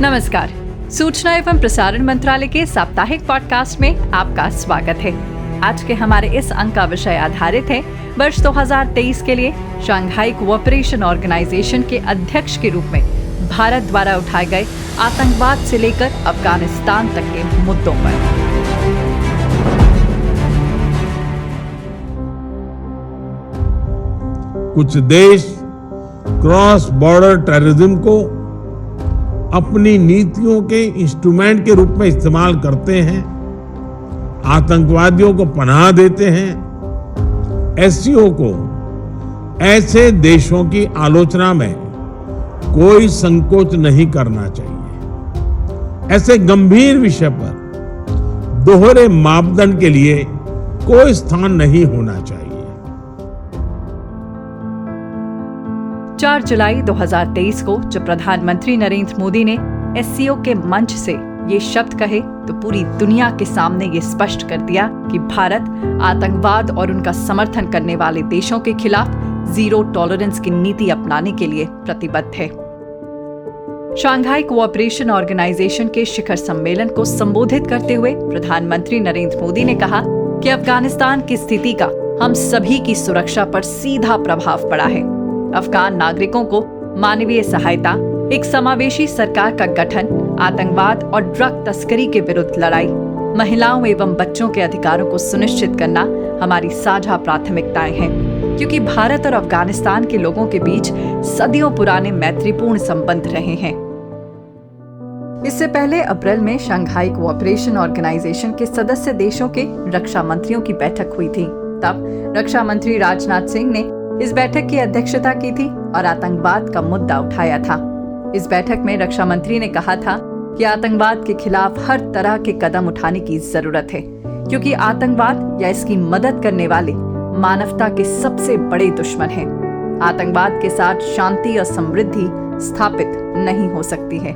नमस्कार। सूचना एवं प्रसारण मंत्रालय के साप्ताहिक पॉडकास्ट में आपका स्वागत है। आज के हमारे इस अंक का विषय आधारित है वर्ष 2023 के लिए शंघाई कोऑपरेशन ऑर्गेनाइजेशन के अध्यक्ष के रूप में भारत द्वारा उठाए गए आतंकवाद से लेकर अफगानिस्तान तक के मुद्दों पर। कुछ देश क्रॉस बॉर्डर टेररिज्म को अपनी नीतियों के इंस्ट्रूमेंट के रूप में इस्तेमाल करते हैं, आतंकवादियों को पनाह देते हैं। एससीओ को ऐसे देशों की आलोचना में कोई संकोच नहीं करना चाहिए। ऐसे गंभीर विषय पर दोहरे मापदंड के लिए कोई स्थान नहीं होना चाहिए। 4 जुलाई 2023 को जब प्रधानमंत्री नरेंद्र मोदी ने एससीओ के मंच से ये शब्द कहे तो पूरी दुनिया के सामने ये स्पष्ट कर दिया कि भारत आतंकवाद और उनका समर्थन करने वाले देशों के खिलाफ जीरो टॉलरेंस की नीति अपनाने के लिए प्रतिबद्ध है। शंघाई कोऑपरेशन ऑर्गेनाइजेशन के शिखर सम्मेलन को संबोधित करते हुए प्रधानमंत्री नरेंद्र मोदी ने कहा कि अफगानिस्तान की स्थिति का हम सभी की सुरक्षा पर सीधा प्रभाव पड़ा है। अफगान नागरिकों को मानवीय सहायता, एक समावेशी सरकार का गठन, आतंकवाद और ड्रग तस्करी के विरुद्ध लड़ाई, महिलाओं एवं बच्चों के अधिकारों को सुनिश्चित करना हमारी साझा प्राथमिकताएं हैं, क्योंकि भारत और अफगानिस्तान के लोगों के बीच सदियों पुराने मैत्रीपूर्ण संबंध रहे हैं। इससे पहले अप्रैल में शंघाई कोऑपरेशन ऑर्गेनाइजेशन के सदस्य देशों के रक्षा मंत्रियों की बैठक हुई थी। तब रक्षा मंत्री राजनाथ सिंह ने इस बैठक की अध्यक्षता की थी और आतंकवाद का मुद्दा उठाया था। इस बैठक में रक्षा मंत्री ने कहा था कि आतंकवाद के खिलाफ हर तरह के कदम उठाने की जरूरत है, क्योंकि आतंकवाद या इसकी मदद करने वाले मानवता के सबसे बड़े दुश्मन हैं। आतंकवाद के साथ शांति और समृद्धि स्थापित नहीं हो सकती है।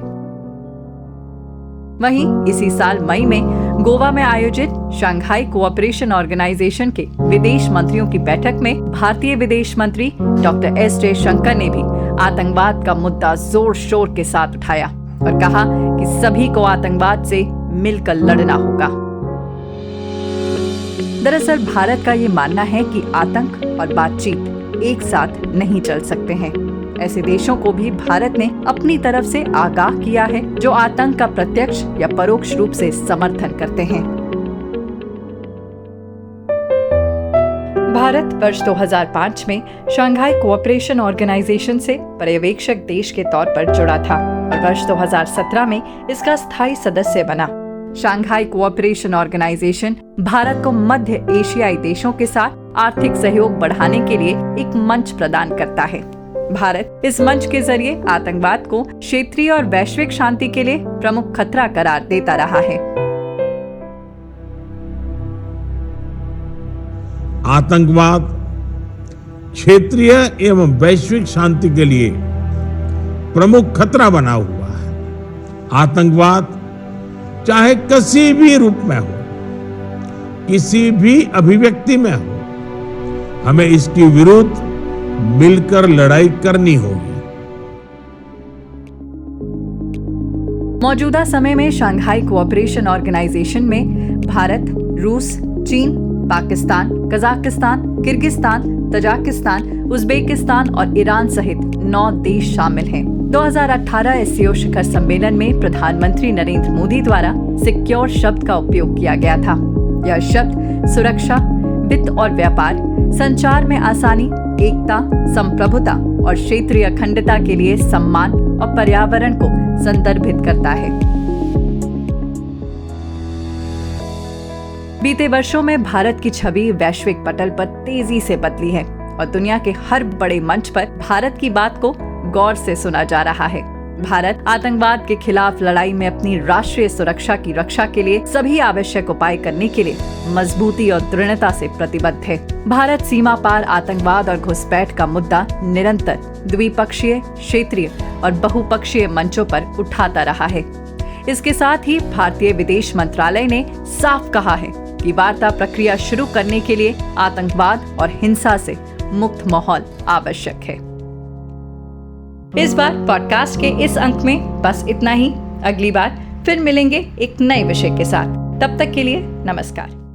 वहीं इसी साल मई में गोवा में आयोजित शंघाई कोऑपरेशन ऑर्गेनाइजेशन के विदेश मंत्रियों की बैठक में भारतीय विदेश मंत्री डॉक्टर एस जयशंकर ने भी आतंकवाद का मुद्दा जोर शोर के साथ उठाया और कहा कि सभी को आतंकवाद से मिलकर लड़ना होगा। दरअसल भारत का ये मानना है कि आतंक और बातचीत एक साथ नहीं चल सकते हैं। ऐसे देशों को भी भारत ने अपनी तरफ से आगाह किया है जो आतंक का प्रत्यक्ष या परोक्ष रूप से समर्थन करते हैं। भारत वर्ष 2005 में शंघाई कोऑपरेशन ऑर्गेनाइजेशन से पर्यवेक्षक देश के तौर पर जुड़ा था और वर्ष 2017 में इसका स्थायी सदस्य बना। शंघाई कोऑपरेशन ऑर्गेनाइजेशन भारत को मध्य एशियाई देशों के साथ आर्थिक सहयोग बढ़ाने के लिए एक मंच प्रदान करता है। भारत इस मंच के जरिए आतंकवाद को क्षेत्रीय और वैश्विक शांति के लिए प्रमुख खतरा करार देता रहा है। आतंकवाद क्षेत्रीय एवं वैश्विक शांति के लिए प्रमुख खतरा बना हुआ है। आतंकवाद चाहे किसी भी रूप में हो, किसी भी अभिव्यक्ति में हो, हमें इसके विरुद्ध मिलकर लड़ाई करनी होगी। मौजूदा समय में शंघाई कोऑपरेशन ऑर्गेनाइजेशन में भारत, रूस, चीन, Pakistan, Kazakhstan, Kyrgyzstan, Tajikistan, Uzbekistan और ईरान सहित 9 देश शामिल हैं। 2018 एससीओ शिखर सम्मेलन में प्रधानमंत्री नरेंद्र मोदी द्वारा सिक्योर शब्द का उपयोग किया गया था। यह शब्द सुरक्षा, वित्त और व्यापार, संचार में आसानी, एकता, संप्रभुता और क्षेत्रीय अखंडता के लिए सम्मान और पर्यावरण को संदर्भित करता है। बीते वर्षों में भारत की छवि वैश्विक पटल पर तेजी से बदली है और दुनिया के हर बड़े मंच पर भारत की बात को गौर से सुना जा रहा है। भारत आतंकवाद के खिलाफ लड़ाई में अपनी राष्ट्रीय सुरक्षा की रक्षा के लिए सभी आवश्यक उपाय करने के लिए मजबूती और दृढ़ता से प्रतिबद्ध है। भारत सीमा पार आतंकवाद और घुसपैठ का मुद्दा निरंतर द्विपक्षीय, क्षेत्रीय और बहुपक्षीय मंचों पर उठाता रहा है। इसके साथ ही भारतीय विदेश मंत्रालय ने साफ कहा है कि वार्ता प्रक्रिया शुरू करने के लिए आतंकवाद और हिंसा से मुक्त माहौल आवश्यक है। इस बार पॉडकास्ट के इस अंक में बस इतना ही। अगली बार फिर मिलेंगे एक नए विषय के साथ। तब तक के लिए नमस्कार।